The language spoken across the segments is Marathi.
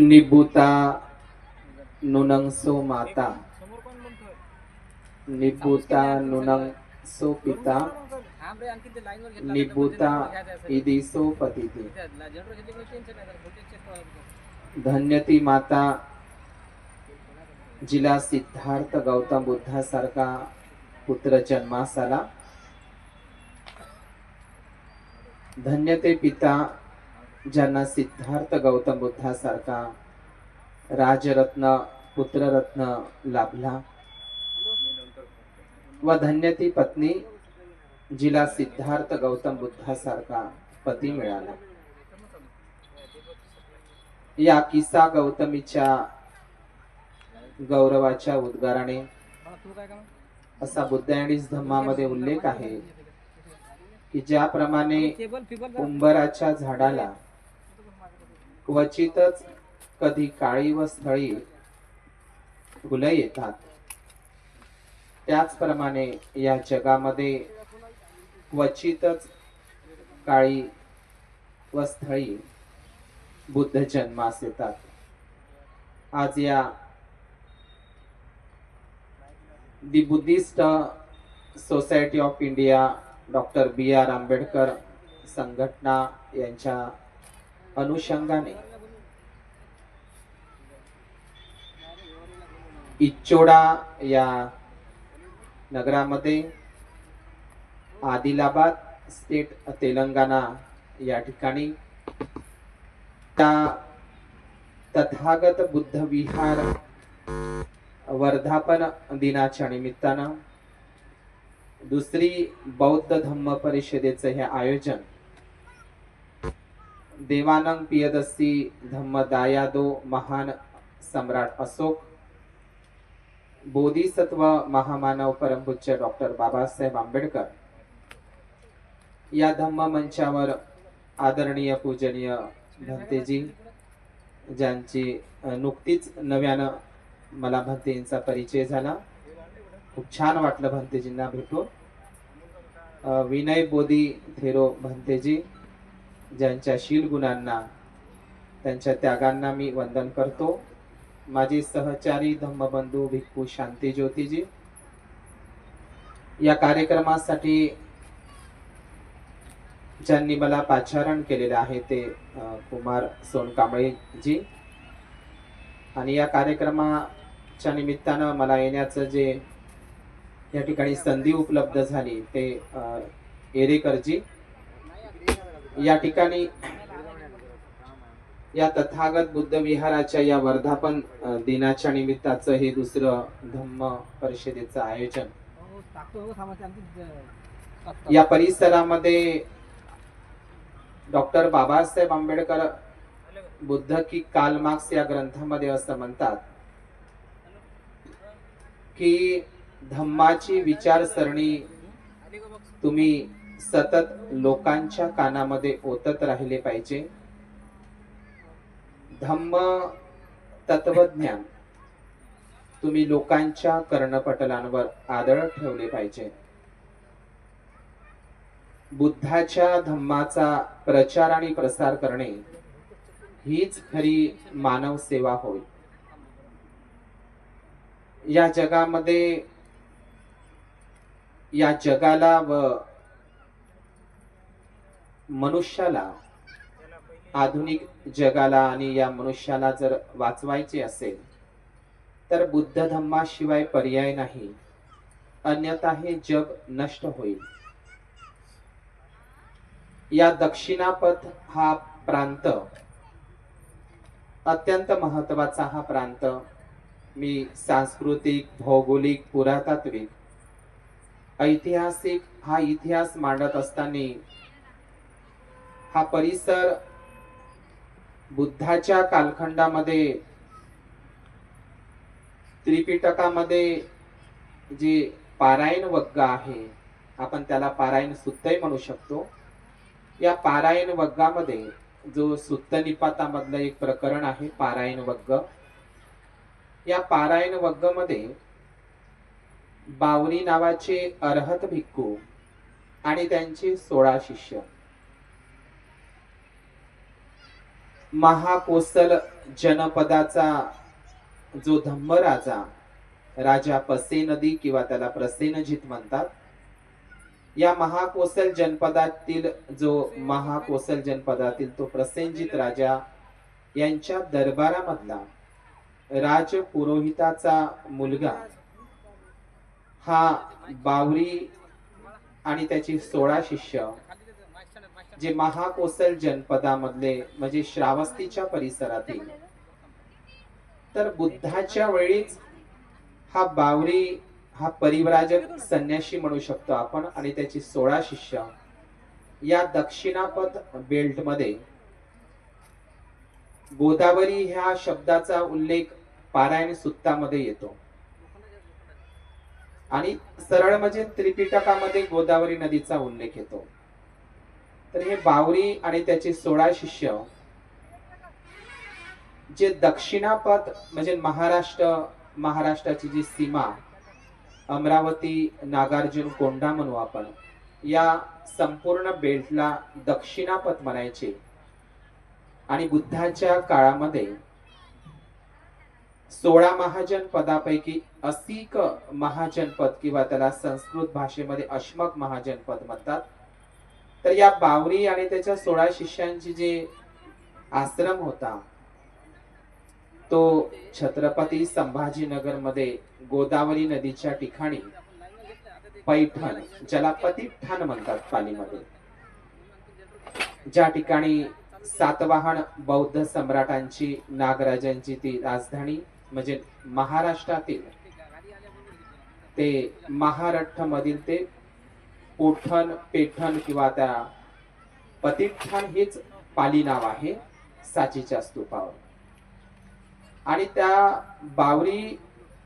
निबुता नुनंग सो माता, निबुता नुनंग सो पिता, निबुता इदी सो पतिती। धन्य ती माता जिला सिद्धार्थ गौतम बुद्धासारखा पुत्र जन्मास आला। धन्य ते पिता ज्यांना सिद्धार्थ गौतम बुद्धासारखा राजरत्न पुत्ररत्न लाभला, व धन्य ती पत्नी जिला सिद्धार्थ गौतम बुद्धासारखा पती मिळाला। या किसा गौतमीच्या गौरवाच्या उद्गाराने असा बुद्धायणीस धम्मामध्ये उल्लेख आहे की ज्याप्रमाणे उंबराच्या झाडाला क्वचितच कधी काळी व स्थळी फुलं येतात, त्याचप्रमाणे या जगामध्ये क्वचितच काळी व स्थळी बुद्ध जन्मास येतात। आज या दी Buddhist society of India doctor B.R. Ambedkar संघटना यांच्या अनुषंगाने इच्चोडा या नगरामध्ये आदिलाबाद स्टेट तेलंगणा या ठिकाणी तथागत बुद्ध विहार वर्धापन दिनाच्या निमित्तानं दुसरी बौद्ध धम्म परिषदेचं हे आयोजन देवानंद पियदस्सी धम्मदायादो महान सम्राट अशोक, बोधिसत्व महामानव परमपूज्य डॉक्टर बाबासाहेब आंबेडकर या धम्म मंचावर आदरणीय पूजनीय भंतेजी, ज्यांची नुकतीच नव्यानं मला भंतेजींचा परिचय झाला, खूप छान वाटलं भंतेजींना भेटून। विनय बोधी थेरो भंतेजी, ज्यांच्या शील गुणांना त्यांच्या त्यागांना मी वंदन करतो। माझे सहचारी धम्मबंधू भिक्खू शांती ज्योतिजी, या कार्यक्रमासाठी ज्यांनी मला पाचारण केलेले आहे ते कुमार सोनकांबळे जी, आणि या कार्यक्रमाच्या निमित्तानं मला येण्याचं जे या ठिकाणी संधी उपलब्ध झाली ते एरेकरजी। या ठिकाणी या तथागत बुद्ध विहाराच्या या वर्धापन दिनाच्या निमित्ताचं हे दुसरं धम्म परिषदेचं आयोजन या परिसरामध्ये डॉक्टर बाबासाहेब आंबेडकर बुद्ध की काल मार्क्स या ग्रंथामध्ये असं म्हणतात की धम्माची विचारसरणी तुम्ही सतत लोकांच्या कानामध्ये ओतत राहिले पाहिजे। धम्म तत्वज्ञान तुम्ही लोकांच्या कर्णपटलांवर आदळ ठेवले पाहिजे। बुद्धाच्या धम्माचा प्रचार आणि प्रसार करणे हीच खरी मानव सेवा होय। या जगामध्ये या जगाला व मनुष्याला, आधुनिक जगाला आणि या मनुष्याला जर वाचवायचे असेल तर बुद्ध धम्माशिवाय पर्याय नाही, अन्यथा हे जग नष्ट होईल। या दक्षिणापथ हा प्रांत अत्यंत महत्वाचा हा प्रांत मी सांस्कृतिक, भौगोलिक, पुरातात्विक, ऐतिहासिक हा इतिहास मांडत असताना हा परिसर बुद्धाच्या कालखंडामध्ये त्रिपिटकामध्ये जे पारायण वग्ग आहे, आपण त्याला पारायण सुत्तही म्हणू शकतो, या पारायण वग्गामध्ये जो सुत्त निपातामधलं एक प्रकरण आहे पारायण वग्ग, या पारायण वग्ग मध्ये बावरी नावाचे अरहत भिक्खू आणि त्यांचे 16 शिष्य महाकोसल जनपदाचा जो धम्मराजा राजा पसेनदी किंवा त्याला प्रसेनजित म्हणतात, या महाकोसल जनपदातील तो प्रसेनजित राजा यांच्या दरबारामधला राजपुरोहिताचा मुलगा हा बावरी आणि त्याची 16 शिष्य जे महाकोसल जनपदामधले म्हणजे श्रावस्तीच्या परिसरातील, तर बुद्धाच्या वेळीच हा बावरी हा परिव्राजक संन्यासी म्हणू शकतो आपण आणि त्याची 16 शिष्य या दक्षिणापथ बेल्ट मध्ये गोदावरी ह्या शब्दाचा उल्लेख पारायण सुत्तामध्ये येतो आणि सरळ म्हणजे त्रिपिटकामध्ये गोदावरी नदीचा उल्लेख येतो. तर हे बावरी आणि त्याचे 16 शिष्य जे दक्षिणापथ म्हणजे महाराष्ट्राची जी सीमा अमरावती नागार्जुन कोंढा म्हणू आपण, या संपूर्ण बेल्टला दक्षिणापथ म्हणायचे. आणि बुद्धाच्या काळामध्ये 16 महाजनपदापैकी असिक महाजनपद किंवा त्याला संस्कृत भाषेमध्ये अश्मक महाजनपद म्हणतात. तर या बावरी आणि त्याच्या 16 शिष्यांची जे आश्रम होता तो छत्रपती संभाजीनगर मध्ये गोदावरी नदीच्या ठिकाणी पैठण, ज्याला पतितठाण म्हणतात पालीमध्ये, ज्या ठिकाणी सातवाहन बौद्ध सम्राटांची नागराजांची ती राजधानी म्हणजे महाराष्ट्रातील ते महाराष्ट्र मधील ते पेठण किंवा त्या पतितठाण हेच पाली नाव आहे साचीच्या स्तूपावर. आणि त्या बावरी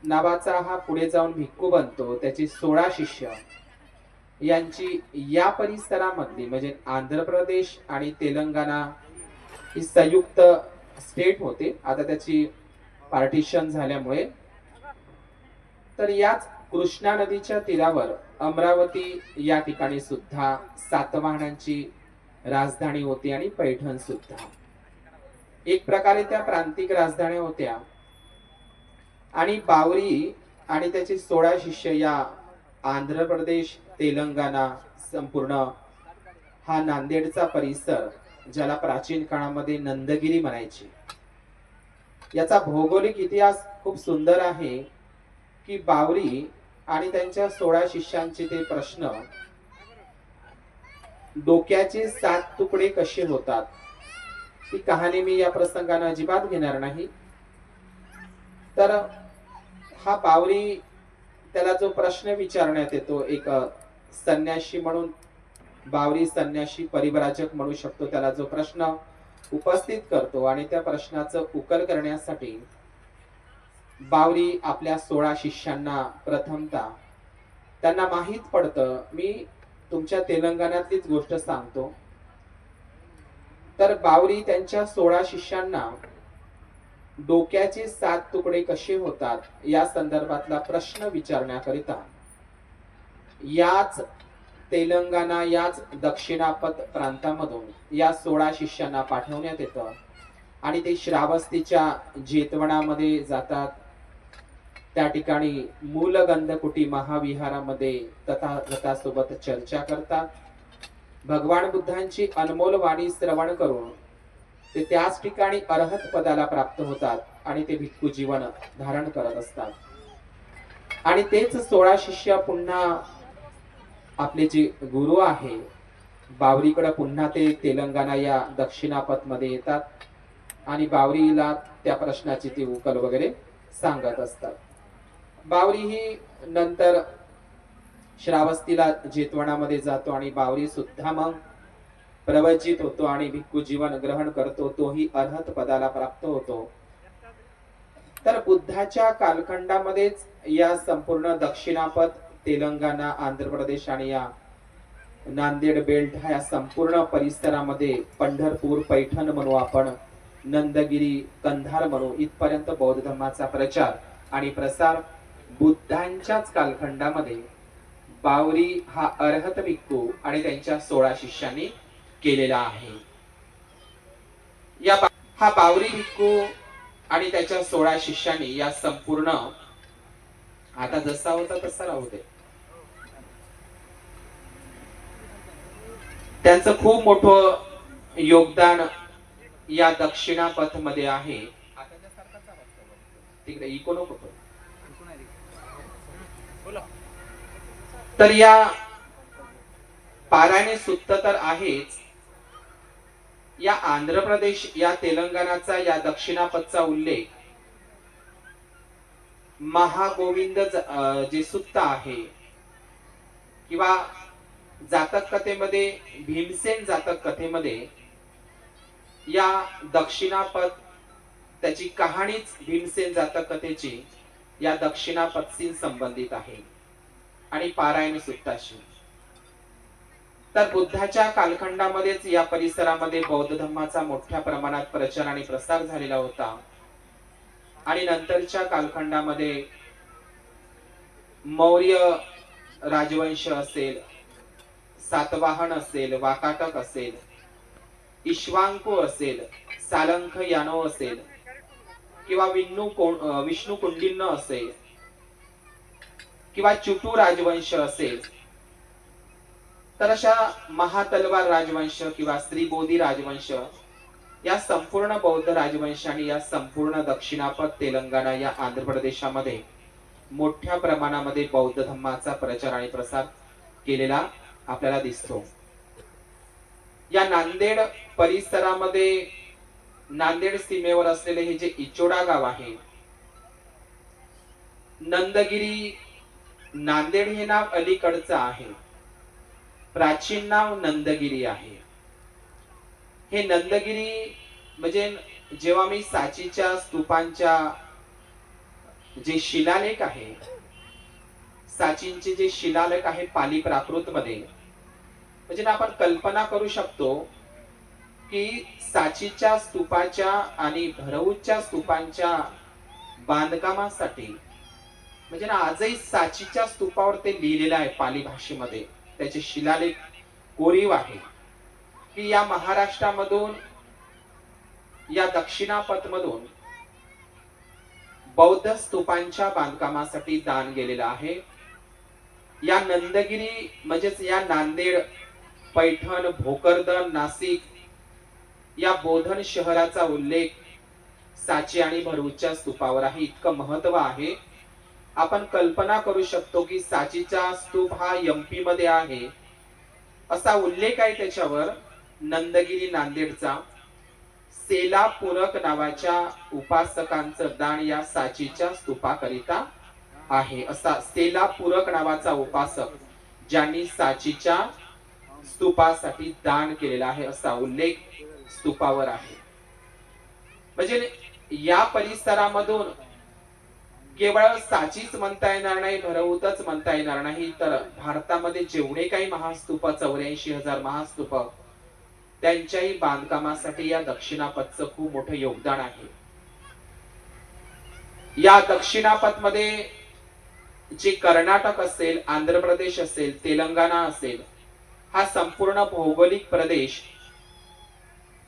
नावाचा हा पुढे जाऊन भिक्खू बनतो. त्याची 16 शिष्य यांची या परिसरामधली म्हणजे आंध्र प्रदेश आणि तेलंगणा ही संयुक्त स्टेट होते, आता त्याची पार्टिशन झाल्यामुळे. तर याच कृष्णा नदीच्या तीरावर अमरावती या ठिकाणी सुद्धा सातवाहनांची राजधानी होती आणि पैठण सुद्धा एक प्रकारे त्या प्रांतिक राजधान्या होत्या. आणि बावरी आणि त्याचे 16 शिष्य या आंध्र प्रदेश तेलंगणा संपूर्ण हा नांदेडचा परिसर, ज्याला प्राचीन काळामध्ये नंदगिरी म्हणायचे, याचा भौगोलिक इतिहास खूप सुंदर आहे की बावरी आणि त्यांच्या 16 शिष्यांचे ते प्रश्न, डोक्याचे 7 तुकडे कसे होतात, ती कहाणी मी या प्रसंगाने अजिबात घेणार नाही. तर हा बावरी त्याला जो प्रश्न विचारण्यात येतो, एक संन्यासी म्हणून बावरी संन्यासी परिव्राजक म्हणू शकतो, त्याला जो प्रश्न उपस्थित करतो आणि त्या प्रश्नाचं उकल करण्यासाठी बावरी आपल्या 16 शिष्यांना प्रथमतः त्यांना माहित पडतं, मी तुमच्या तेलंगणातलीच गोष्ट सांगतो. तर बावरी त्यांच्या 16 शिष्यांना डोक्याचे 7 तुकडे कसे होतात या संदर्भातला प्रश्न विचारण्याकरिता याच तेलंगणा याच दक्षिणापथ प्रांतामधून या 16 शिष्यांना पाठवण्यात येतं आणि ते श्रावस्तीच्या जेतवणामध्ये जातात. त्या ठिकाणी मूलगंधकुटी महाविहारामध्ये तथागतासोबत चर्चा करतात. भगवान बुद्धांची अनमोल वाणी श्रवण करून ते त्याच ठिकाणी अरहत पदाला प्राप्त होतात आणि ते भिक्खू जीवन धारण करत असतात. आणि तेच 16 शिष्य पुन्हा आपले जे गुरु आहे बावरीकडे पुन्हा ते तेलंगणा या दक्षिणापथ मध्ये येतात आणि बावरीला त्या प्रश्नाची ती उकल वगैरे सांगत असतात. बावरी ही नंतर श्रावस्तीला जेतवणामध्ये जातो आणि बावरी सुद्धा मग प्रवचित होतो आणि भिक्खू जीवन ग्रहण करतो, तोही अरहत पदाला प्राप्त होतो. तर बुद्धाच्या कालखंडामध्येच या संपूर्ण दक्षिणापथ तेलंगणा, आंध्र प्रदेश आणि या नांदेड बेल्ट ह्या संपूर्ण परिसरामध्ये पंढरपूर, पैठण म्हणू आपण, नंदगिरी, कंधार म्हणू, इथपर्यंत बौद्ध धर्माचा प्रचार आणि प्रसार बुद्धांच्याच कालखंडामध्ये बावरी हा अरहत भिक्खू आणि त्यांच्या 16 शिष्यांनी केलेला आहे. हा बावरी भिक्खू आणि त्याच्या 16 शिष्यांनी या संपूर्ण, आता जसा होता तसा राहू दे, त्यांचं खूप मोठं योगदान या दक्षिणापथ मध्ये आहे. तिकडे इको नको करू. तर या पारायणे सुत्त तर आहेच, या आंध्र प्रदेश या तेलंगणाचा या दक्षिणापथचा उल्लेख महागोविंद जे सुत्त आहे किंवा जातक कथेमध्ये, भीमसेन जातक कथेमध्ये या दक्षिणापथ, त्याची कहाणीच भीमसेन जातक कथेची या दक्षिणापथशी संबंधित आहे आणि पारायण सुत्ताशी. तर बुद्धाच्या कालखंडामध्येच या परिसरामध्ये बौद्ध धर्माचा मोठ्या प्रमाणात प्रचार आणि प्रसार झालेला होता आणि नंतरच्या कालखंडामध्ये मौर्य राजवंश असेल, सातवाहन असेल, वाकाटक असेल, इक्ष्वाकू असेल, सालंख यानो असेल किंवा विष्णू कुंडिन्य असेल किंवा चुटू राजवंश असेल, तर अशा महातलवार राजवंश किंवा स्त्रीबोधी राजवंश, या संपूर्ण बौद्ध राजवंशाने या संपूर्ण दक्षिणापथ तेलंगणा या आंध्र प्रदेशामध्ये मोठ्या प्रमाणामध्ये बौद्ध धर्माचा प्रचार आणि प्रसार केलेला आपल्याला दिसतो. या नांदेड परिसरामध्ये, नांदेड सीमेवर असलेले हे जे इचोडा गाव आहे, नंदगिरी, नांदेड हे नाव अलीकडचं आहे, प्राचीन नाव नंदगिरी आहे. हे नंदगिरी म्हणजे जेव्हा मी सांचीच्या स्तूपांच्या जे शिलालेख आहे, सांचीचे जे शिलालेख आहे पाली प्राकृत मध्ये, म्हणजे आपण कल्पना करू शकतो की सांचीच्या स्तूपाच्या आणि भरऊच्या स्तूपांच्या बांधकामासाठी, म्हणजे ना आजही सांचीच्या स्तूपावर ते लिहिलेलं आहे पाली भाषेमध्ये, त्याचे शिलालेख कोरीव आहे की या महाराष्ट्रामधून, या दक्षिणापथ मधून बौद्ध स्तूपांच्या बांधकामासाठी दान गेलेलं आहे. या नंदगिरी म्हणजेच या नांदेड, पैठण, भोकरदन, नाशिक या बोधन शहराचा उल्लेख सांची आणि भरूचच्या स्तूपावर आहे. इतकं महत्व आहे. आपण कल्पना करू शकतो की सांचीचा स्तूप हा एमपी मध्ये आहे असा उल्लेख आहे त्याच्यावर. नंदगिरी नांदेडचा सेला पूरक नावाच्या उपासकांचं दान या सांचीच्या स्तूपाकरिता आहे. असा सेला पूरक नावाचा उपासक ज्यांनी सांचीच्या स्तूपासाठी दान केलेला आहे असा उल्लेख स्तूपावर आहे. म्हणजे या परिसरामधून केवळ सांचीच म्हणता येणार नाही, भरऊतच म्हणता येणार नाही, तर भारतामध्ये जेवढे काही महास्तूप, 84,000 महास्तूप, त्यांच्याही बांधकामासाठी या दक्षिणापथचं खूप मोठं योगदान आहे. या दक्षिणापथ मध्ये जे कर्नाटक असेल, आंध्र प्रदेश असेल, तेलंगणा असेल, हा संपूर्ण भौगोलिक प्रदेश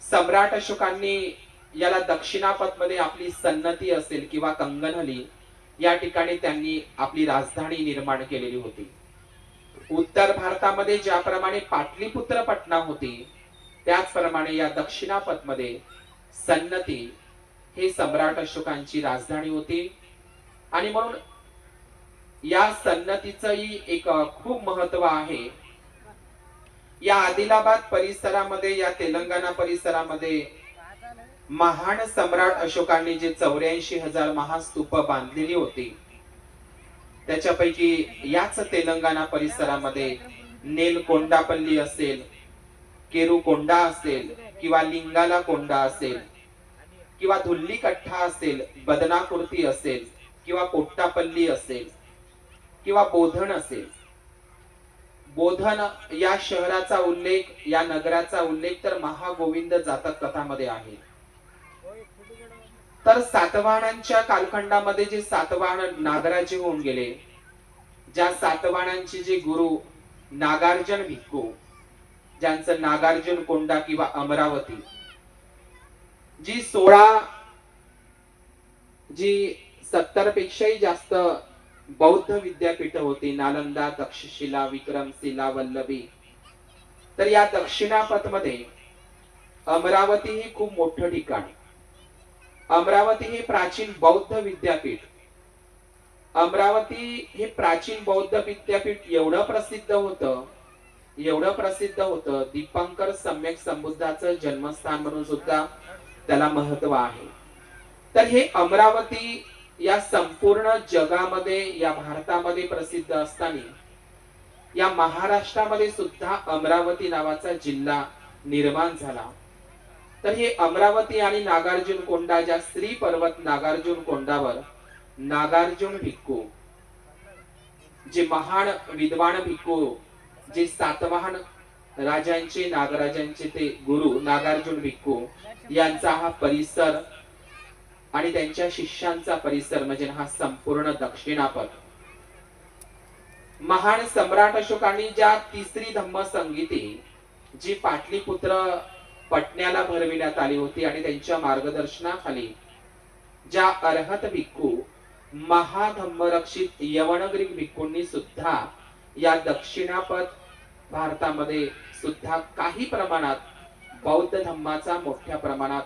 सम्राट अशोकांनी याला दक्षिणापथ मध्ये आपली सन्नती असेल किंवा कंगनहली या ठिकाणी त्यांनी आपली राजधानी निर्माण केलेली होती. उत्तर भारतामध्ये ज्याप्रमाणे पाटलीपुत्र पटना होती, त्याचप्रमाणे या दक्षिणापथ मध्ये सन्नती हे सम्राट अशोकांची राजधानी होती. आणि म्हणून या सन्नतीचंही एक खूप महत्व आहे. या आदिलाबाद परिसरामध्ये, या तेलंगणा परिसरामध्ये महान सम्राट अशोकांनी जे 84,000 महास्तूप बांधलेली होती, त्याच्यापैकी याच तेलंगणा परिसरामध्ये नेलकोंडापल्ली असेल, केरुकोंडा असेल किंवा लिंगाला कोंडा असेल किंवा धुल्लीकट्टा असेल, बदनाकुर्ती असेल किंवा कोट्टापल्ली असेल किंवा बोधन असेल. बोधन या शहराचा उल्लेख, या नगराचा उल्लेख तर महागोविंद जातक कथामध्ये आहे. तर सातवाहनांच्या कालखंडामध्ये जे सातवाहन नागराजे होऊन गेले, ज्या सातवाहनांचे जे गुरु नागार्जुन भिक्खू, ज्यांचं नागार्जुन कोंडा किंवा अमरावती, जी 16 जी 70 पेक्षाही जास्त बौद्ध विद्यापीठ होती, नालंदा, तक्षशिला, विक्रमशिला, वल्लभी. तर या दक्षिणापथ मध्ये अमरावती हे खूप मोठं ठिकाण. अमरावती हे प्राचीन बौद्ध विद्यापीठ. अमरावती हे प्राचीन बौद्ध विद्यापीठ एवढं प्रसिद्ध होतं, एवढं प्रसिद्ध होतं, दीपंकर सम्यक संबुद्धाचं जन्मस्थान म्हणून सुद्धा त्याला महत्व आहे. तर हे अमरावती या संपूर्ण जगामध्ये, या भारतामध्ये प्रसिद्ध असताना या महाराष्ट्रामध्ये सुद्धा अमरावती नावाचा जिल्हा निर्माण झाला. तर हे अमरावती आणि नागार्जुन कोंडा, ज्या श्री पर्वत नागार्जुन कोंडावर नागार्जुन भिक्खू, जे महान विद्वान भिक्खू, जे सातवाहन राजांचे, नागराजांचे ते गुरु नागार्जुन भिक्खू यांचा हा परिसर आणि त्यांच्या शिष्यांचा परिसर म्हणजे हा संपूर्ण दक्षिणापथ. महान सम्राट अशोकांनी ज्या तिसरी धम्म संगीती जी पाटलीपुत्र पटण्याला भरविण्यात आली होती आणि त्यांच्या मार्गदर्शनाखाली ज्या अर्हत भिक्खू महाधम्मरक्षित यवनग्रीक भिक्खूंनी सुद्धा या दक्षिणापथ भारतामध्ये सुद्धा काही प्रमाणात बौद्ध धम्माचा मोठ्या प्रमाणात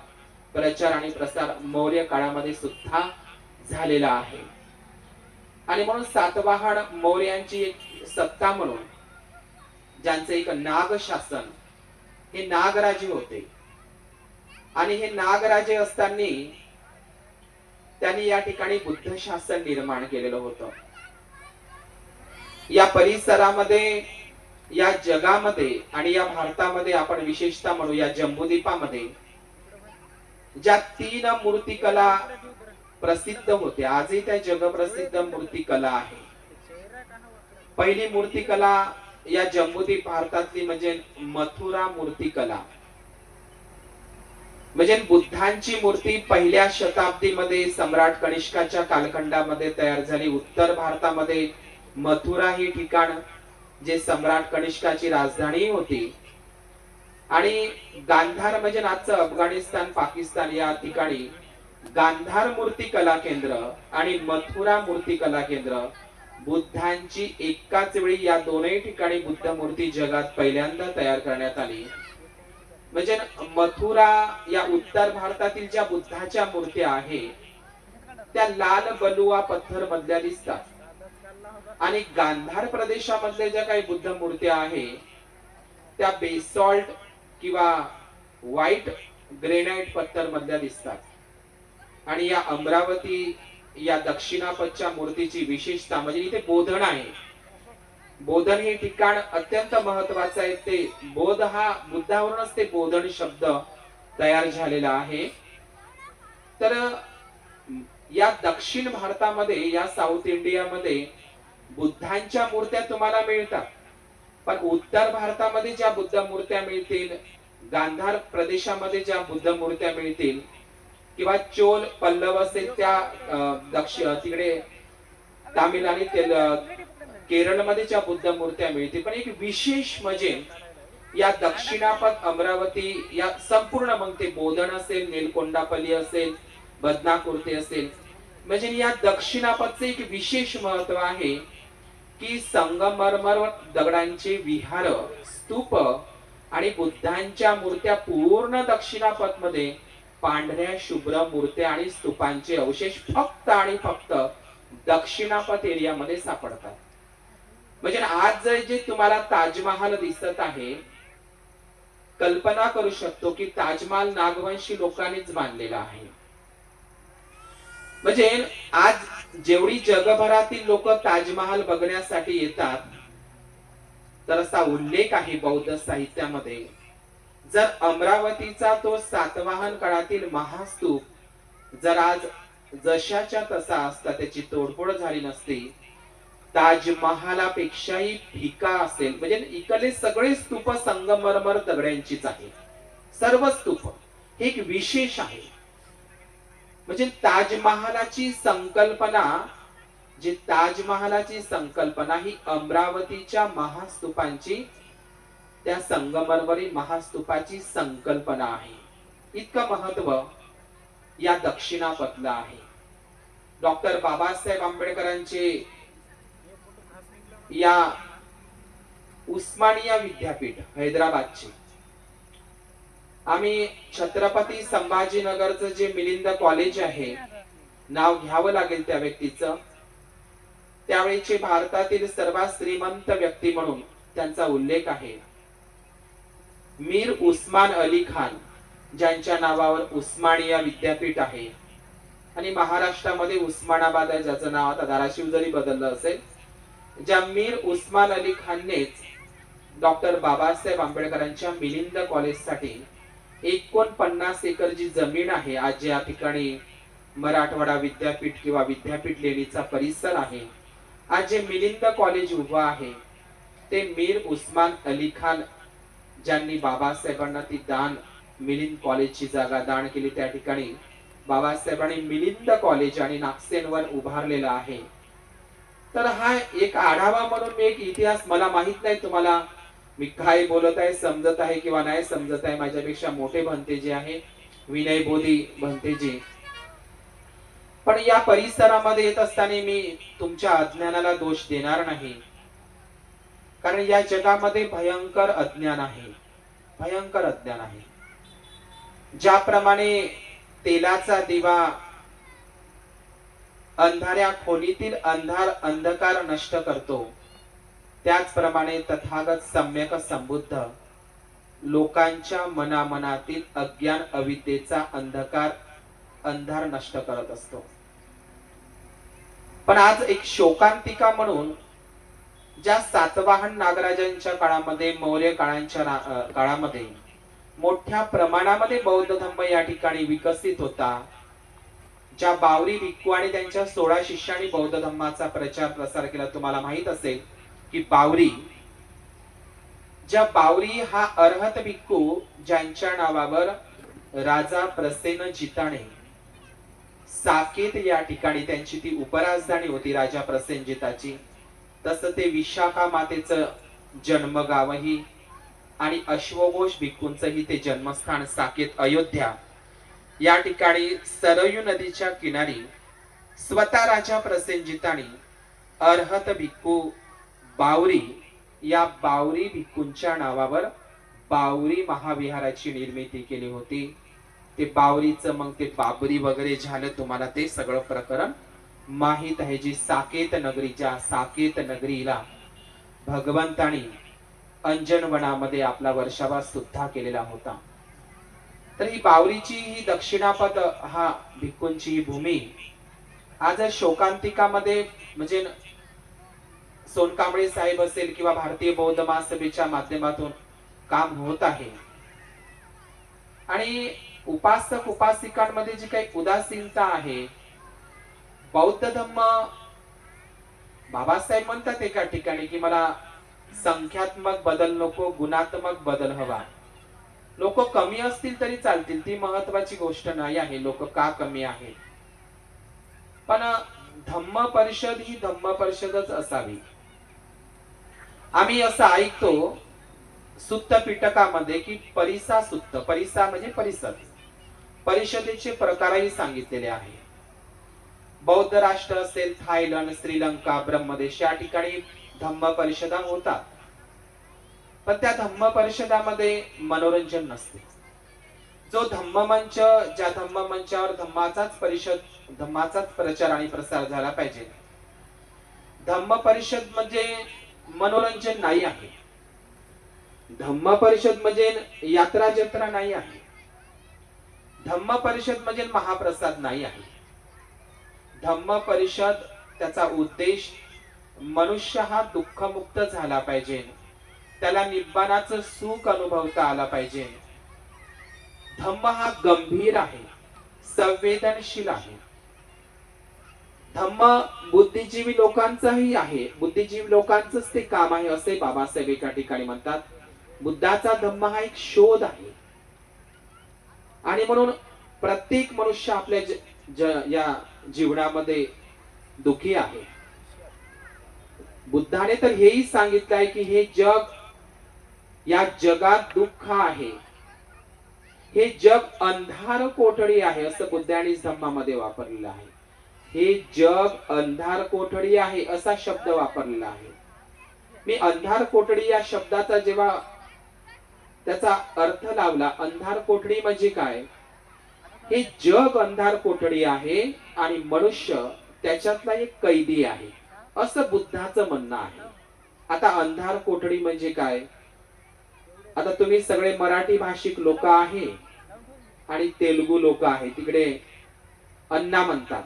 प्रचार आणि प्रसार मौर्य काळामध्ये सुद्धा झालेला आहे. आणि म्हणून सातवाहन मौर्यांची एक सत्ता म्हणून ज्यांचं एक नाग शासन, हे नागराजे होते. आणि हे नागराजे असताना त्यांनी या ठिकाणी बुद्ध शासन निर्माण केलेलं होतं. या परिसरामध्ये, या जगामध्ये आणि या भारतामध्ये आपण विशेषतः म्हणू या जम्बूद्वीपामध्ये ज्या 3 मूर्तिकला प्रसिद्ध होत्या, आजही त्या जगप्रसिद्ध मूर्तिकला आहे. पहिली मूर्तिकला या जम्बूद्वीप भारतातली म्हणजे मथुरा मूर्तिकला. म्हणजे बुद्धांची मूर्ती पहिल्या शताब्दीमध्ये सम्राट कनिष्काच्या कालखंडामध्ये तयार झाली. उत्तर भारतामध्ये मथुरा हे ठिकाण जे सम्राट कनिष्काची राजधानी होती आणि गांधार म्हणजे आजचं अफगाणिस्तान, पाकिस्तान या ठिकाणी गांधार मूर्ती कला केंद्र आणि मथुरा मूर्ती कला केंद्र बुद्धांची एकाच वेळी या दोनही ठिकाणी बुद्ध मूर्ती जगात पहिल्यांदा तयार करण्यात आली. म्हणजे मथुरा या उत्तर भारतातील ज्या बुद्धाच्या मूर्त्या आहे त्या लाल बलुआ पत्थर मधल्या दिसतात आणि गांधार प्रदेशामधल्या ज्या काही बुद्ध मूर्त्या आहे त्या बेसॉल्ट किंवा व्हाईट ग्रेनाइट पत्थर मधल्या दिसतात. आणि या अमरावती या दक्षिणापथच्या मूर्तीची विशेषता म्हणजे इथे बोधन आहे. बोधन हे ठिकाण अत्यंत महत्वाचं आहे. ते बोध हा बुद्धावरूनच ते बोधन शब्द तयार झालेला आहे. तर या दक्षिण भारतामध्ये, या साऊथ इंडियामध्ये बुद्धांच्या मूर्त्या तुम्हाला मिळतात. पण उत्तर भारतामध्ये ज्या बुद्ध मूर्त्या मिळतील, गांधार प्रदेशामध्ये ज्या बुद्ध मूर्त्या मिळतील किंवा चोल पल्लव असेल त्या दक्षिण तिकडे तामिळ आणि केरळमध्ये ज्या बुद्ध मूर्त्या मिळतील. पण एक विशेष म्हणजे या दक्षिणापथ अमरावती या संपूर्ण मग ते बोधन असेल, नेलकोंडापल्ली असेल, बदनाकुर्ती असेल, म्हणजे या दक्षिणापथचे एक विशेष महत्व आहे की संगमरमर दगडांचे विहार, स्तूप आणि बुद्धांच्या मूर्त्या पूर्ण दक्षिणापथ मध्ये पांढऱ्या शुभ्र मूर्त्या आणि स्तूपांचे अवशेष फक्त आणि फक्त दक्षिणापथ एरियामध्ये सापडतात. म्हणजे आज जे तुम्हाला ताजमहाल दिसत आहे, कल्पना करू शकतो की ताजमहाल नागवंशी लोकांनीच बांधलेला आहे. म्हणजे आज जेवढी जगभरातील लोक ताजमहाल बघण्यासाठी येतात, तर असा उल्लेख आहे बौद्ध साहित्यामध्ये. जर अमरावतीचा तो सातवाहन काळातील महास्तूप जर आज जशाच्या तसा असता, त्याची तोडफोड झाली नसती, ताजमहालापेक्षाही फिका असेल. म्हणजे इकडे सगळे स्तूप संगमरमर दगडांचीच आहे, सर्व स्तूप. हे एक विशेष आहे. म्हणजे ताजमहालाची संकल्पना, जी ताजमहालाची संकल्पना ही अमरावतीच्या महास्तूपांची, त्या संगमरमरी महास्तूपाची संकल्पना आहे. इतकं महत्व या दक्षिणापथला आहे. डॉक्टर बाबासाहेब आंबेडकरांचे या उस्मानिया विद्यापीठ हैदराबादचे, आम्ही छत्रपती संभाजीनगरचं जे मिलिंद कॉलेज आहे, नाव घ्यावं लागेल त्या व्यक्तीचं, त्यावेळेचे भारतातील सर्वात श्रीमंत व्यक्ती म्हणून त्यांचा उल्लेख आहे. मीर उस्मान अली खान, ज्यांच्या नावावर उस्मानिया विद्यापीठ आहे, आणि महाराष्ट्रामध्ये उस्मानाबाद आहे, ज्याचं नाव आता धाराशिव जरी बदललं असेल, ज्या मीर उस्मान अली खाननेच डॉक्टर बाबासाहेब आंबेडकरांच्या मिलिंद कॉलेजसाठी 49 एकर जी जमीन आहे, आज या ठिकाणी मराठवाडा विद्यापीठ किंवा विद्यापीठ लेणीचा परिसर आहे, आज जे मिलिंद कॉलेज उभं आहे, ते मीर उस्मान अली खान ज्यांनी बाबासाहेबांना ती दान, मिलिंद कॉलेजची जागा दान केली. त्या ठिकाणी बाबासाहेबांनी मिलिंद कॉलेज आणि नागसेनवर उभारलेला आहे. तर हा एक आढावा म्हणून मी एक इतिहास, मला माहित नाही तुम्हाला मी काय बोलत आहे, समजत आहे किंवा नाही समजत आहे. माझ्यापेक्षा मोठे भंते जे आहे, विनय बोधी भंतेजी, पण या परिसरामध्ये येत असताना मी तुमच्या अज्ञानाला दोष देणार नाही, कारण या जगामध्ये भयंकर अज्ञान आहे, भयंकर अज्ञान आहे. ज्याप्रमाणे तेलाचा दिवा अंधाऱ्या खोलीतील अंधकार नष्ट करतो, त्याचप्रमाणे तथागत सम्यक संबुद्ध लोकांच्या मनामनातील अज्ञान अविद्येचा अंधार नष्ट करत असतो. पण आज एक शोकांतिका म्हणून, ज्या सातवाहन नागराजांच्या काळामध्ये, मौर्य काळामध्ये मोठ्या प्रमाणामध्ये बौद्ध धर्म या ठिकाणी विकसित होता, ज्या बावरी भिक्खू आणि त्यांच्या 16 शिष्यांनी बौद्ध धर्माचा प्रचार प्रसार केला. तुम्हाला माहित असेल की बावरी हा अर्हत भिक्खू, ज्यांच्या नावावर राजा प्रसेन जिताने साकेत या ठिकाणी त्यांची ती उपराजधानी होती राजा प्रसेनजिताची, तसं ते विशाखा मातेचं जन्मगावही आणि अश्वघोष भिक्खूंचंही ते जन्मस्थान साकेत अयोध्या या ठिकाणी सरयू नदीच्या किनारी स्वतः राजा प्रसेनजिताने अर्हत भिक्खू बावरी या बावरी भिक्खूंच्या नावावर बावरी महाविहाराची निर्मिती केली होती. ते बावरीचं मग ते बाबरी वगैरे झालं, तुम्हाला ते सगळं प्रकरण माहित आहे. जी साकेत नगरीच्या साकेत नगरीला भगवंतानी अंजनवनामध्ये आपला वर्षावास सुद्धा केलेला होता. तर ही बावरीची ही दक्षिणापद हा भिक्खूंची ही भूमी आज शोकांतिकामध्ये, म्हणजे सोनकांबळे साहेब असेल किंवा भारतीय बौद्ध महासभेच्या माध्यमातून काम होत आहे. आणि उपासक उपासिकांमध्ये जी काही उदासीनता आहे, बौद्ध धर्म, बाबासाहेब म्हणतात एका ठिकाणी की मला संख्यात्मक बदल नको, गुणात्मक बदल हवा. लोक कमी असतील तरी चालतील, ती महत्वाची गोष्ट नाही आहे लोक का कमी आहे, पण धम्म परिषद ही धम्म परिषदच असावी. आम्ही असं ऐकतो सुत्त पिटकामध्ये की परिसा सुत्त, परिसा म्हणजे परिषद, परिषदेचे प्रकारही सांगितलेले आहे. बौद्ध राष्ट्र असेल, थायलंड, श्रीलंका, ब्रह्मदेश या ठिकाणी धम्म परिषदा होतात, पण त्या धम्म परिषदामध्ये मनोरंजन नसते. जो धम्ममंच, ज्या धम्म मंचावर धम्माचाच प्रचार आणि प्रसार झाला पाहिजे, धम्म परिषद म्हणजे मनोरंजन नाही आहे. धम्म परिषद म्हणजे यात्रा जत्रा नाही आहे. धम्म परिषद म्हणजे महाप्रसाद नाही आहे. धम्म परिषद त्याचा उद्देश मनुष्य हा दुःखमुक्त झाला पाहिजे, त्याला निब्बाणाचं सुख अनुभवता आला पाहिजे. धम्म हा गंभीर आहे, संवेदनशील आहे. धम्म बुद्धिजीवी लोकांचाही आहे, बुद्धिजीवी लोकांचंच ते काम आहे असे बाबासाहेब एका ठिकाणी म्हणतात. बुद्धाचा धम्म हा एक शोध आहे, आणि म्हणून प्रत्येक मनुष्य आपल्या या जीवनामध्ये दुःखी आहे. बुद्धाने तर हेही सांगितलंय की हे जग, या जगात दुःख आहे, हे जग अंधार कोठडी आहे असं बुद्धाणीस धम्मामध्ये वापरलेलं आहे. हे जग अंधार कोठडी आहे असा शब्द वापरलेला आहे. मी अंधार कोठडी या शब्दाचा जेव्हा त्याचा अर्थ लावला, अंधार कोठडी म्हणजे काय, हे जग अंधार कोठडी आहे आणि मनुष्य त्याच्यातला एक कैदी आहे असं बुद्धाचं म्हणणं आहे. आता अंधार कोठडी म्हणजे काय, आता तुम्ही सगळे मराठी भाषिक लोक आहे आणि तेलुगू लोक आहे, तिकडे अण्णा म्हणतात,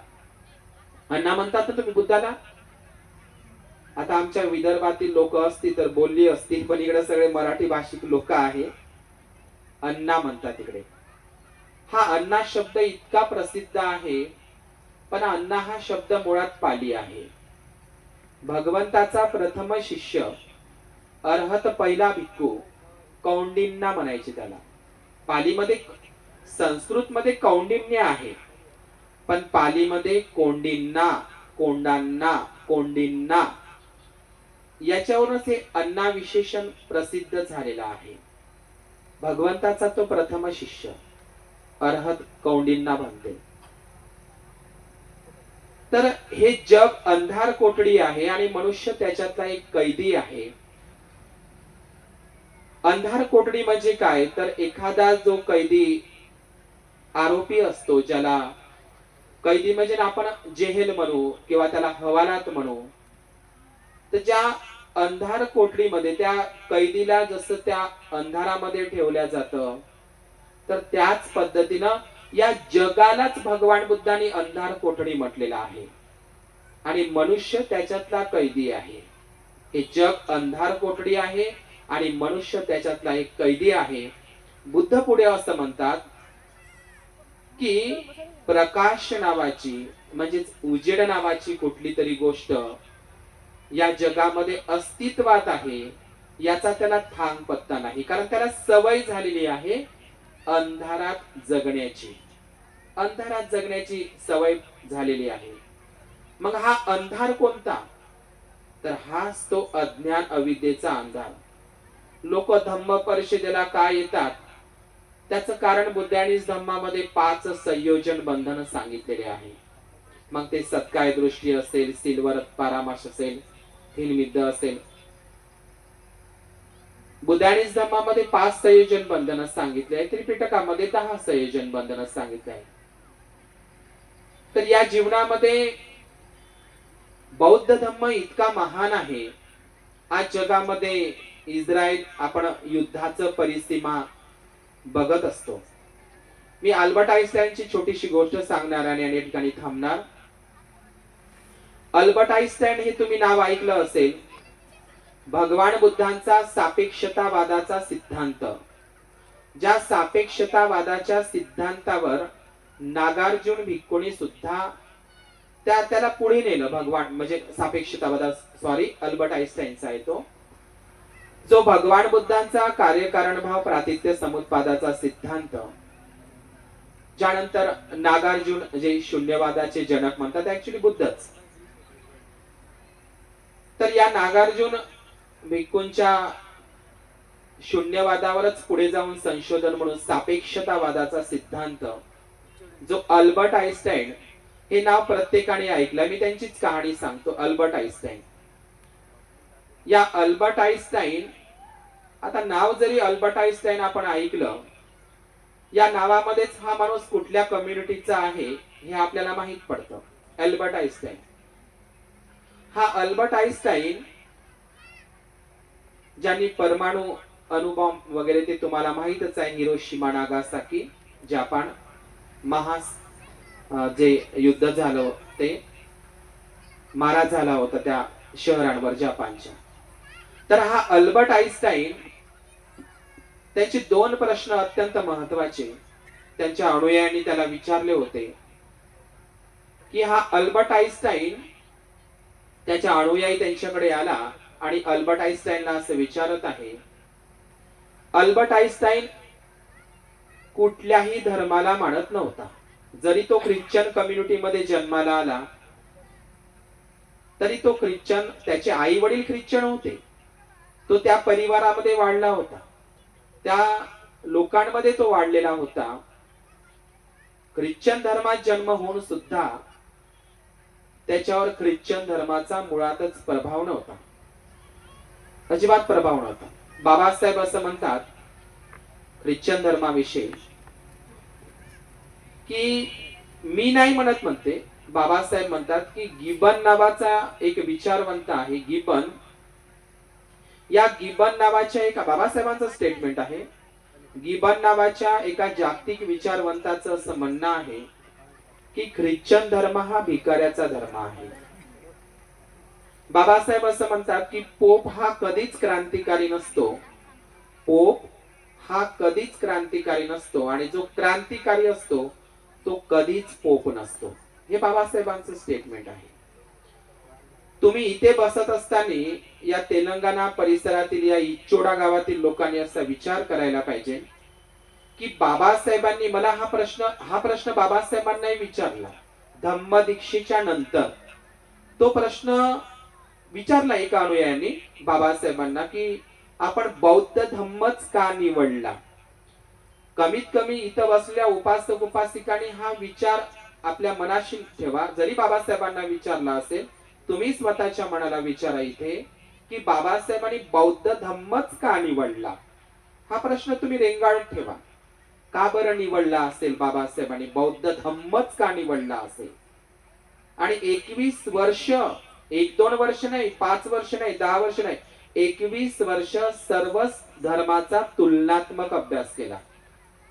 अण्णा म्हणतात तर तुम्ही बुद्धाला. आता आमच्या विदर्भातील लोक असतील तर बोलली असतील, पण इकडे सगळे मराठी भाषिक लोक आहे, अण्णा म्हणतात तिकडे. हा अण्णा शब्द इतका प्रसिद्ध आहे, पण अण्णा हा शब्द मुळात पाली आहे. भगवंताचा प्रथम शिष्य अर्हत पहिला भिक्खू कौंडिन्य म्हणायचे त्याला. पालीमध्ये, संस्कृत मध्ये कौंडिन्य आहे, पण पालीमध्ये कोंडिन्ना, कोंडान्ना, कोंडिन्ना याच्यावरूनच हे अण्णा विशेषण प्रसिद्ध झालेला आहे. भगवंताचा तो प्रथम शिष्य अर्हत कौंडिन्य बनते. तर हे जग अंधार कोठडी आहे आणि मनुष्य त्याच्यातला एक कैदी आहे. अंधार कोठडी म्हणजे काय, तर एखादा जो कैदी आरोपी असतो, ज्याला कैदी म्हणजे आपण जेहेल म्हणू किंवा त्याला हवालात म्हणू, तर ज्या अंधार कोठडीमध्ये त्या कैदीला जसं त्या अंधारामध्ये ठेवल्या जातं, तर त्याच पद्धतीनं या जगालाच भगवान बुद्धांनी अंधार कोठडी म्हटलेला आहे आणि मनुष्य त्याच्यातला कैदी आहे. हे जग अंधार कोठडी आहे आणि मनुष्य त्याच्यातला एक कैदी आहे. बुद्ध पुढे असं म्हणतात की प्रकाश नावाची म्हणजेच उजेड नावाची कुठली तरी गोष्ट या जगामध्ये अस्तित्वात आहे, याचा त्याला थांग पत्ता नाही, कारण त्याला सवय झालेली आहे अंधारात जगण्याची. अंधारात जगण्याची सवय झालेली आहे. मग हा अंधार कोणता, तर हाच तो अज्ञान अविद्येचा अंधार. लोक धम्म परिषदेला काय येतात, त्याचं कारण बुद्धाणीस धम्मामध्ये 5 संयोजन बंधन सांगितलेले आहे. मग ते सत्काय दृष्टी असेल, सिल्वर पारामाश असेल, हिनमिद्द असेल, बुद्धाणीस धम्मामध्ये 5 संयोजन बंधन सांगितले आहे, त्रिपिटकामध्ये 10 संयोजन बंधन सांगितले आहे. तर या जीवनामध्ये बौद्ध धम्म इतका महान आहे. आज जगामध्ये इस्रायल आपण युद्धाचं परिसीमा बघत असतो. मी अल्बर्ट आइन्स्टाईनची छोटीशी गोष्ट सांगणार आणि या ठिकाणी थांबणार. अल्बर्ट आइन्स्टाईन हे तुम्ही नाव ऐकलं असेल. भगवान बुद्धांचा सापेक्षतावादाचा सिद्धांत, ज्या सापेक्षतावादाच्या सिद्धांतावर नागार्जुन भिक्खूंनी सुद्धा त्याला पुढे नेलं. भगवान म्हणजे सापेक्षतावादा, सॉरी, अल्बर्ट आइन्स्टाईनचा आहे तो, जो भगवान बुद्धांचा कार्यकारण भाव प्रातित्य समुत्पादाचा सिद्धांत, ज्यानंतर नागार्जुन जे शून्यवादाचे जनक म्हणतात, ऍक्च्युली बुद्धच. तर या नागार्जुन भिक्खूंच्या शून्यवादावरच पुढे जाऊन संशोधन म्हणून सापेक्षतावादाचा सिद्धांत, जो अल्बर्ट आइन्स्टाईन, हे नाव प्रत्येकाने ऐकलं. मी त्यांचीच कहाणी सांगतो. अल्बर्ट आइन्स्टाईन, या अल्बर्ट आइन्स्टाईन, आता नाव जरी अल्बर्ट आइन्स्टाईन आपण ऐकलं, या नावामध्येच हा माणूस कुठल्या कम्युनिटीचा आहे हे आपल्याला माहित पडतं. अल्बर्ट आइन्स्टाईन, हा अल्बर्ट आइन्स्टाईन ज्यांनी परमाणु अणुबॉम्ब वगैरे ते तुम्हाला माहितच आहे, हिरोशिमा नागासाकी, जपान, जे युद्ध झालं ते मारा झाला होता त्या शहरांवर जपानच्या. तर हा अल्बर्ट आइन्स्टाईन, त्याचे 2 प्रश्न अत्यंत महत्वाचे त्यांच्या अनुयायांनी त्याला विचारले होते. की हा अल्बर्ट आइन्स्टाईन, त्याच्या अनुयायी त्यांच्याकडे आला आणि अल्बर्ट आइन्स्टाईनला असं विचारत आहे, अल्बर्ट आइन्स्टाईन कुठल्याही धर्माला मानत नव्हता. जरी तो ख्रिश्चन कम्युनिटीमध्ये जन्माला आला तरी तो ख्रिश्चन, त्याचे आई वडील ख्रिश्चन होते, तो त्या परिवारामध्ये वाढला होता. त्या लोकांमध्ये तो वाढलेला होता. ख्रिश्चन धर्मात जन्म होऊन सुद्धा त्याच्यावर ख्रिश्चन धर्माचा मुळातच प्रभाव नव्हता, अजिबात प्रभाव नव्हता. बाबासाहेब असं म्हणतात ख्रिश्चन धर्माविषयी की, मी नाही म्हणते, बाबासाहेब म्हणतात की गिबन नावाचा एक विचारवंत आहे. गिबन, या गिबन नावाच्या एका, बाबासाहेबांचं स्टेटमेंट आहे, गिबन नावाच्या एका जागतिक विचारवंताचं असं म्हणणं आहे की ख्रिश्चन धर्म हा भिकाऱ्याचा धर्म आहे. बाबासाहेब असं म्हणतात की पोप हा कधीच क्रांतिकारी नसतो, पोप हा कधीच क्रांतिकारी नसतो, आणि जो क्रांतिकारी असतो तो कधीच पोप नसतो. हे बाबासाहेबांचं स्टेटमेंट आहे. तुम्ही इथे बसत असताना या तेलंगणा परिसरातील या इच्चोडा गावातील लोकांनी असा विचार करायला पाहिजे की बाबासाहेबांनी, मला हा प्रश्न बाबासाहेबांनाही विचारला धम्मदीक्षेच्या नंतर. तो प्रश्न विचारला एका अनुयायांनी बाबासाहेबांना की आपण बौद्ध धम्मच का निवडला. कमीत कमी इथं बसलेल्या उपासक उपासिकांनी हा विचार आपल्या मनाशी ठेवा. जरी बाबासाहेबांना विचारला असेल, तुम्ही स्वतःच्या मनाला विचारा इथे की बाबासाहेबांनी बौद्ध धम्मच का निवडला. हा प्रश्न तुम्ही रेंगाळत ठेवा. का बरं निवडला असेल बाबासाहेबांनी, बौद्ध धम्मच का निवडला असेल. आणि 21 वर्ष, 1-2 वर्ष नाही, 5 वर्ष नाही, 10 वर्ष नाही, 21 वर्ष सर्वच धर्माचा तुलनात्मक अभ्यास केला.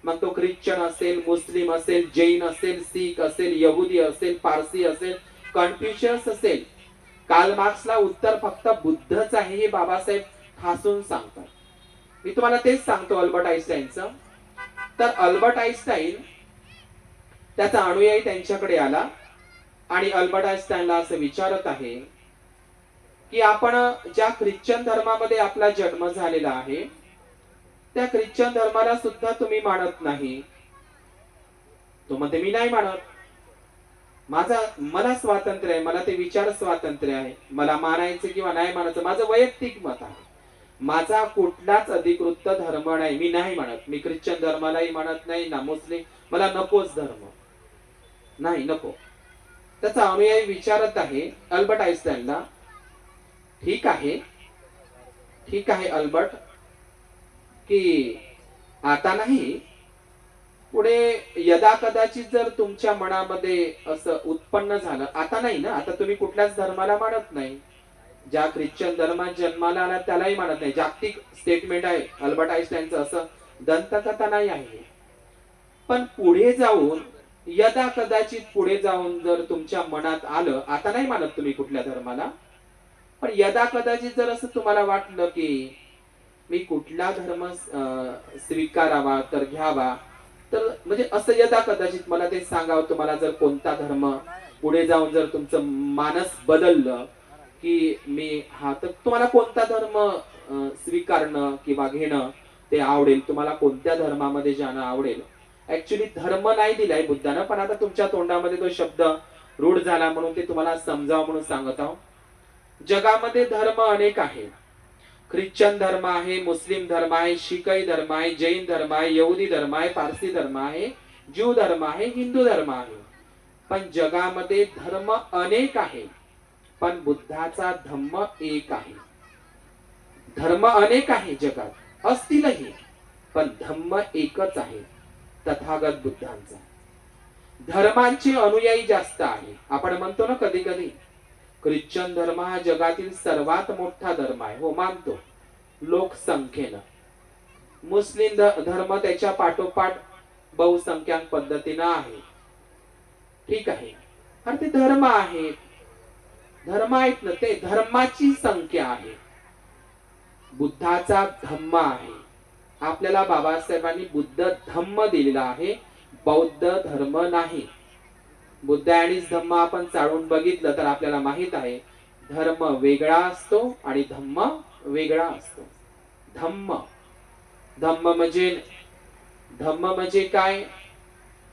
मग तो ख्रिश्चन असेल, मुस्लिम असेल, जैन असेल, सीख असेल, यहुदी असेल, पारसी असेल, कन्फ्युशियस असेल. कार्ल मार्क्सला उत्तर फक्त बुद्धच आहे हे बाबासाहेब ठासून सांगतात. मी तुम्हाला तेच सांगतो अल्बर्ट आईन्स्टाईनचं. तर अल्बर्ट आईन्स्टाईन, त्याचा अनुयायी त्यांच्याकडे आला आणि अल्बर्ट आईन्स्टाईनला असं विचारत आहे की आपण ज्या ख्रिश्चन धर्मामध्ये आपला जन्म झालेला आहे त्या ख्रिश्चन धर्माला सुद्धा तुम्ही मानत नाही. तो म्हणते मी नाही मानत, मला स्वातंत्र्य आहे, मला ते विचार स्वातंत्र्य आहे, मला मानायचं किंवा नाही मानायचं माझं वैयक्तिक मत आहे, माझा कुठलाच अधिकृत धर्म नाही, मी नाही म्हणत, मी ख्रिश्चन धर्मालाही म्हणत नाही ना मुस्लिम, मला नकोच धर्म, नाही नको. त्याचा अनुयायी विचारत आहे अल्बर्ट आईन्स्टाईनला, ठीक आहे अल्बर्ट, की आता नाही, पुढे यदा कदाचित जर तुमच्या मनामध्ये असं उत्पन्न झालं, आता नाही ना, आता तुम्ही कुठल्याच धर्माला मानत नाही, ज्या ख्रिश्चन धर्मात जन्माला आला त्यालाही मानत नाही. जागतिक स्टेटमेंट आहे अल्बर्ट आईन्स्टाईनचं, असं दंतकथा नाही आहे. पण पुढे जाऊन, यदा कदाचित पुढे जाऊन जर तुमच्या मनात आलं, आता नाही मानत तुम्ही कुठल्या धर्माला, पण यदा कदाचित जर असं तुम्हाला वाटलं की मी कुठला धर्म स्वीकारावा तर घ्यावा, तर म्हणजे असं यदा कदाचित मला ते सांगावं तुम्हाला, जर कोणता धर्म पुढे जाऊन जर तुमचं मानस बदललं की मी हा, तर तुम्हाला कोणता धर्म स्वीकारणं किंवा घेणं ते आवडेल, तुम्हाला कोणत्या धर्मामध्ये जाणं आवडेल. ऍक्च्युली धर्म नाही दिलाय बुद्धानं, पण आता तुमच्या तोंडामध्ये तो शब्द रूढ झाला म्हणून ते तुम्हाला समजावं म्हणून सांगत आहो. जगामध्ये धर्म अनेक आहेत. ख्रिश्चन धर्म आहे, मुस्लिम धर्म आहे, शीखई धर्म आहे, जैन धर्म आहे, यहुदी धर्म आहे, पारसी धर्म आहे, ज्यू धर्म आहे, हिंदू धर्म आहे. पण जगामध्ये धर्म अनेक आहे, पण बुद्धाचा धम्म एक आहे. धर्म अनेक आहे जगात, असतीलही, पण धम्म एकच आहे, तथागत बुद्धांचा. धर्मांचे अनुयायी जास्त आहे. आपण म्हणतो ना कधी कधी ख्रिश्चन धर्म हा जगातील सर्वात मोठा धर्म आहे, हो मानतो लोकसंख्येनं. मुस्लिम धर्म त्याच्या पाठोपाठ बहुसंख्याक पद्धतीनं आहे, ठीक आहे, अरे ते धर्म आहेत, धर्म आहेत ना, ते धर्माची संख्या आहे. बुद्धाचा धम्म आहे. आपल्याला बाबासाहेबांनी बुद्ध धम्म दिलेला आहे, बौद्ध धर्म नाही. बुद्ध आणि धम्म आपण चाळून बघितलं तर आपल्याला माहित आहे धर्म वेगळा असतो आणि धम्म वेगळा असतो. धम्म म्हणजे काय,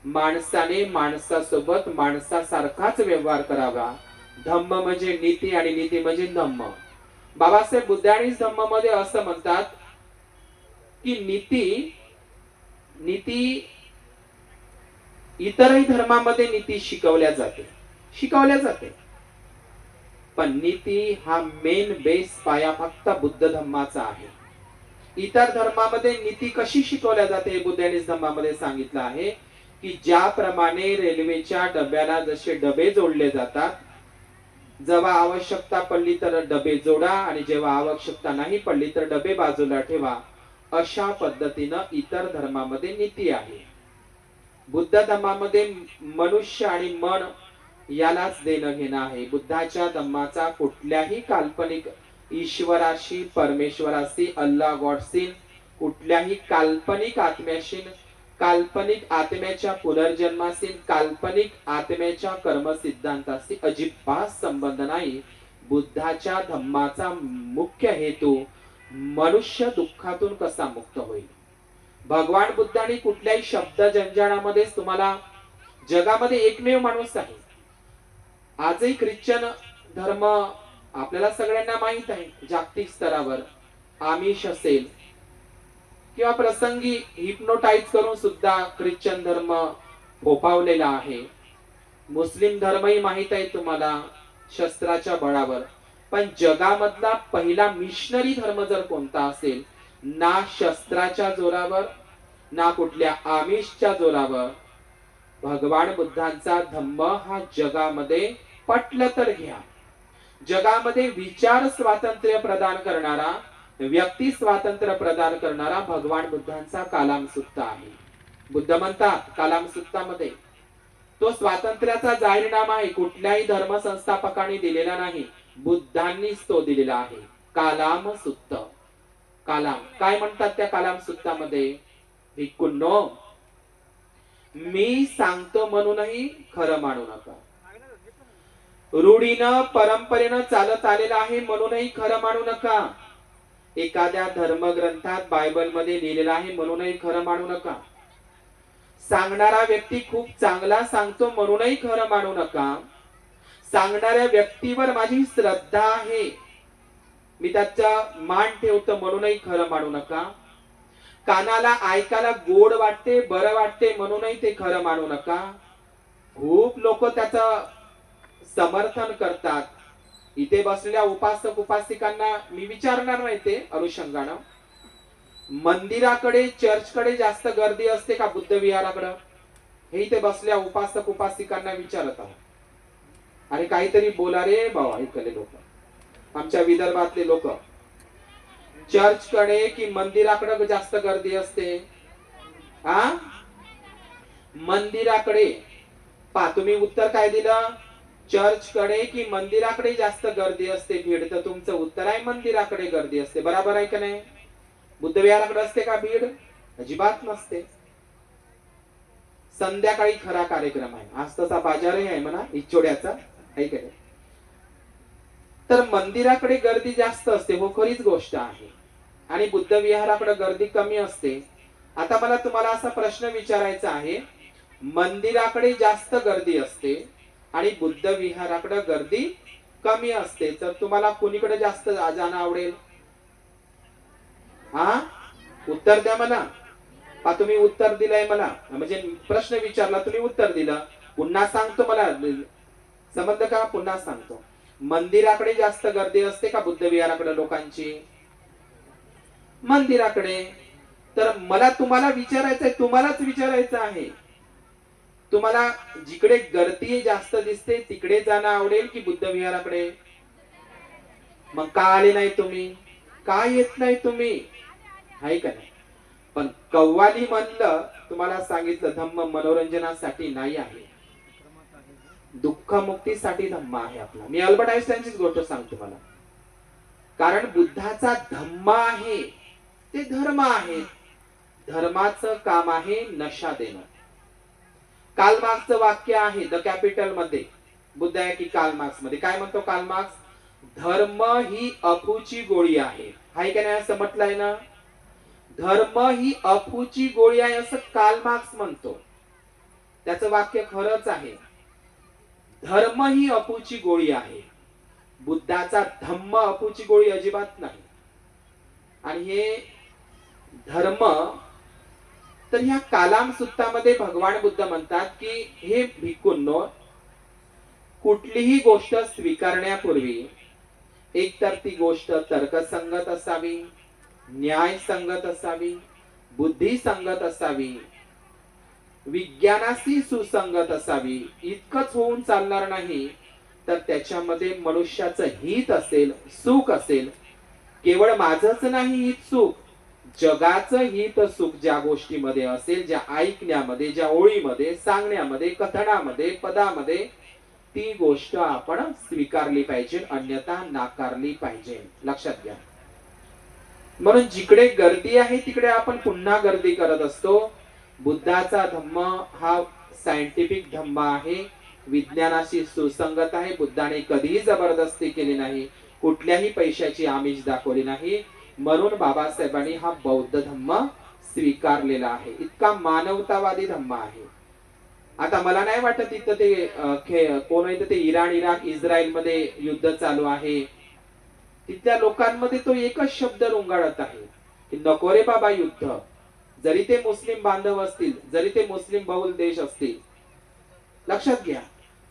माणसाने माणसासोबत माणसासारखाच व्यवहार करावा. धम्म म्हणजे नीती आणि नीती म्हणजे धम्म. बाबासाहेब बुद्ध आणि धम्म मध्ये असं म्हणतात की नीती नीती इतरही धर्मामध्ये नीती शिकवल्या जाते, पण नीती हा मेन बेस पाया फक्त बुद्ध धर्माचा आहे. इतर धर्मामध्ये नीती कशी शिकवल्या जाते? बुद्धांनी धर्मामध्ये सांगितलं आहे की ज्याप्रमाणे रेल्वेच्या डब्याला जसे डबे जोडले जातात, जेव्हा आवश्यकता पडली तर डबे जोडा आणि जेव्हा आवश्यकता नाही पडली तर डबे बाजूला ठेवा, अशा पद्धतीनं इतर धर्मामध्ये नीती आहे. बुद्ध धर्मामध्ये मनुष्य आणि मन यालाच देणं घेणं आहे. बुद्धाच्या धम्माचा कुठल्याही काल्पनिक ईश्वराशी, परमेश्वराशी, अल्लाह गॉडशी, कुठल्याही काल्पनिक आत्म्याशी, काल्पनिक आत्म्याच्या पुनर्जन्माशी, काल्पनिक आत्म्याच्या कर्म सिद्धांताशी अजिबात संबंध नाही. बुद्धाच्या धम्माचा मुख्य हेतू मनुष्य दुःखातून कसा मुक्त होईल. भगवान बुद्धांनी कुठल्याही शब्द जंजाळामध्ये तुम्हाला, जगामध्ये एकमेव माणूस आहे. आजही ख्रिश्चन धर्म आपल्याला सगळ्यांना माहित आहे, जागतिक स्तरावर आमिष असेल किंवा प्रसंगी हिप्नोटाइज करून सुद्धा ख्रिश्चन धर्म फोफावलेला आहे. मुस्लिम धर्मही माहित आहे तुम्हाला, शस्त्राच्या बळावर. पण जगामधला पहिला मिशनरी धर्म जर कोणता असेल, ना शस्त्राच्या जोरावर ना कुठल्या आमिषच्या जोरावर, भगवान बुद्धांचा धम्म हा जगामध्ये पटलं तर घ्या, जगामध्ये विचार स्वातंत्र्य प्रदान करणारा, व्यक्ती स्वातंत्र्य प्रदान करणारा भगवान बुद्धांचा कालाम सुत्ता आहे. बुद्ध म्हणतात कालाम सुत्तामध्ये तो स्वातंत्र्याचा जाहीरनामा आहे. कुठल्याही धर्म संस्थापकांनी दिलेला नाही, बुद्धांनीच तो दिलेला आहे. कालाम सुत्त. कालाम काय म्हणतात त्या कालाम सुत्तामध्ये? भिक्खूंनो, मी सांगतो म्हणूनही खरं मानू नका. रूढीनं परंपरेनं चालत आलेला आहे म्हणूनही खरं मानू नका. एखाद्या धर्मग्रंथात बायबलमध्ये लिहिलेलं आहे म्हणूनही खरं मानू नका. सांगणारा व्यक्ती खूप चांगला सांगतो म्हणूनही खरं मानू नका. सांगणाऱ्या व्यक्तीवर माझी श्रद्धा आहे, मी त्याचा मान ठेवतो म्हणूनही खरं मानू नका. कानाला ऐकायला गोड वाटते, बरं वाटते म्हणूनही ते खरं मानू नका. खूप लोक त्याचं समर्थन करतात. इथे बसलेल्या उपासक उपासिकांना मी विचारणार नाही ते अनुषंगानं, मंदिराकडे चर्चकडे जास्त गर्दी असते का बुद्ध विहाराकडे? हे इथे बसल्या उपासक उपासिकांना विचारत आहोत. आणि काहीतरी बोला रे बाबा. इकडे लोक, आमच्या विदर्भातले लोक, चर्चकडे की मंदिराकडे जास्त गर्दी असते? हा, मंदिराकडे. पा तुम्ही उत्तर काय दिलं? चर्चकडे की मंदिराकडे जास्त गर्दी असते भीड. तर तुमचं उत्तर आहे मंदिराकडे गर्दी असते. बरोबर आहे का नाही? बुद्ध विहाराकडे असते का भीड? अजिबात नसते. संध्याकाळी खरा कार्यक्रम आहे. आज तसा बाजारही आहे म्हणा इचोड्याचा, आहे का नाही? तर मंदिराकडे गर्दी जास्त असते, हो खरीच गोष्ट आहे. आणि बुद्ध विहाराकडे गर्दी कमी असते. आता मला तुम्हाला असा प्रश्न विचारायचा आहे, मंदिराकडे जास्त गर्दी असते आणि बुद्ध विहाराकडे गर्दी कमी असते, तर तुम्हाला कोणीकडे जास्त जाणं आवडेल? हा, उत्तर द्या मला. तुम्ही उत्तर दिलंय मला, म्हणजे प्रश्न विचारला तुम्ही उत्तर दिलं. पुन्हा सांगतो, मला समजलं का? पुन्हा सांगतो. मंदिराकडे जास्त गर्दी असते का बुद्ध विहाराकडे लोकांची? मंदिराकडे. तर मला तुम्हाला विचारायचंय, तुम्हालाच विचारायचं आहे, तुम्हाला जिकडे गर्दी जास्त दिसते तिकडे जाणं आवडेल की बुद्ध विहाराकडे? मग का आले नाही तुम्ही? का येत नाही तुम्ही? आहे का नाही? पण कव्वाली म्हणलं, तुम्हाला सांगितलं धम्म मनोरंजनासाठी नाही आहे, दुःख मुक्तीसाठी धम्म आहे आपला. मी अल्बर्ट आइन्स्टाईनचीच गोष्ट सांगतो मला. कारण बुद्धाचा धम्म आहे ते धर्म आहे. धर्माचं काम आहे नशा देणं. कार्ल मार्क्सचं वाक्य आहे द कॅपिटल मध्ये, बुद्ध आहे की कार्ल मार्क्स मध्ये, काय म्हणतो कार्ल मार्क्स? धर्म ही अफूची गोळी आहे. हाय का नाही? असं म्हटलंय ना, धर्म ही अफूची गोळी आहे असं कार्ल मार्क्स म्हणतो. त्याचं वाक्य खरंच आहे. धर्म ही अफूची गोळी आहे. बुद्धाचा धम्म अफूची गोळी अजिबात नाही. आणि हे धर्म तर ह्या कालाम सुत्तामध्ये भगवान बुद्ध म्हणतात की हे भिक्खूंनो, कुठलीही गोष्ट स्वीकारण्यापूर्वी एकतर ती गोष्ट तर्कसंगत असावी, न्यायसंगत असावी, बुद्धिसंगत असावी, विज्ञानाशी सुसंगत असावी. इतकंच होऊन चालणार नाही, तर त्याच्यामध्ये मनुष्याचं हित असेल, सुख असेल. केवळ माझंच नाही हित सुख, जगाचं हित सुख ज्या गोष्टीमध्ये असेल, ज्या ऐकण्यामध्ये, ज्या ओळीमध्ये, सांगण्यामध्ये, कथनामध्ये, पदामध्ये, ती गोष्ट आपण स्वीकारली पाहिजे, अन्यथा नाकारली पाहिजे. लक्षात घ्या. म्हणून जिकडे गर्दी आहे तिकडे आपण पुन्हा गर्दी करत असतो. बुद्धाचा धम्म हा सायंटिफिक धम्म आहे, विज्ञानाशी सुसंगत आहे. बुद्धाने कधीही जबरदस्ती केली नाही, कुठल्याही पैशाची आमिष दाखवली नाही. म्हणून बाबासाहेबांनी हा बौद्ध धम्म स्वीकारलेला आहे. इतका मानवतावादी धम्म आहे. आता मला नाही वाटत इथं ते कोण इथं ते इराक इस्रायल मध्ये युद्ध चालू आहे, तिथल्या लोकांमध्ये तो एकच शब्द रुंगाळत आहे की नको रे बाबा युद्ध. जरी ते मुस्लिम बांधव असतील, जरी ते मुस्लिम बहुल देश असतील, लक्षात घ्या,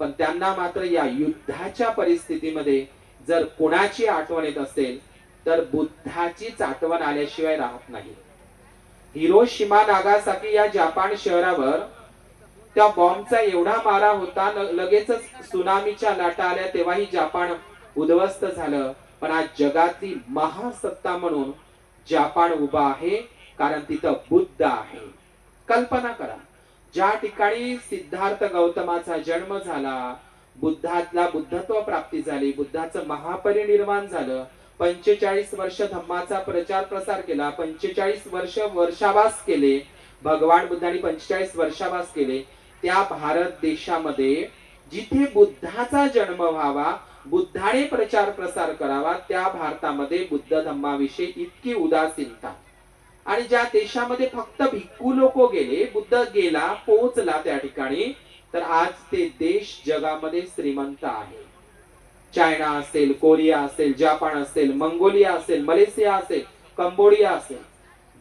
पण त्यांना मात्र या युद्धाच्या परिस्थितीमध्ये जर कोणाची आठवण येत असेल तर बुद्धाचीच आठवण आल्याशिवाय राहत नाही. हिरोशिमा नागासाकी या जपान शहरावर त्या बॉम्बचा एवढा मारा होता, लगेचच सुनामीच्या लाटा आल्या, तेव्हाही जपान उद्ध्वस्त झालं. पण आज जगातली महासत्ता म्हणून जपान उभा आहे, कारण तिथं बुद्ध आहे. कल्पना करा, ज्या ठिकाणी सिद्धार्थ गौतमाचा जन्म झाला, बुद्धातला बुद्धत्व प्राप्ती झाली, बुद्धाचं महापरिनिर्वाण झालं, 45 वर्ष धम्माचा प्रचार प्रसार केला, 45 वर्ष वर्षावास केले, भगवान बुद्धांनी 45 वर्षावास केले, त्या भारत देशामध्ये जिथे बुद्धाचा जन्म व्हावा, बुद्धाने प्रचार प्रसार करावा, त्या भारतामध्ये बुद्ध धम्माविषयी इतकी उदासीनता. आणि ज्या देशामध्ये फक्त भिक्खू लोक गेले, बुद्ध गेला, पोहोचला त्या ठिकाणी, तर आज ते देश जगामध्ये श्रीमंत आहे. चायना असेल, कोरिया असेल, जपान असेल, मंगोलिया असेल, मलेशिया असेल, कंबोडिया असेल,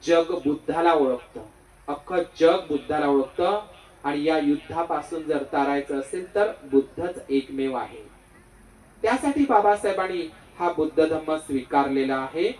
जग बुद्धाला ओळखतं. अख्खं जग बुद्धाला ओळखतं. आणि या युद्धापासून जर तारायचं असेल तर बुद्धच एकमेव आहे. त्यासाठी बाबासाहेबांनी हा बुद्ध धम्म स्वीकारलेला आहे.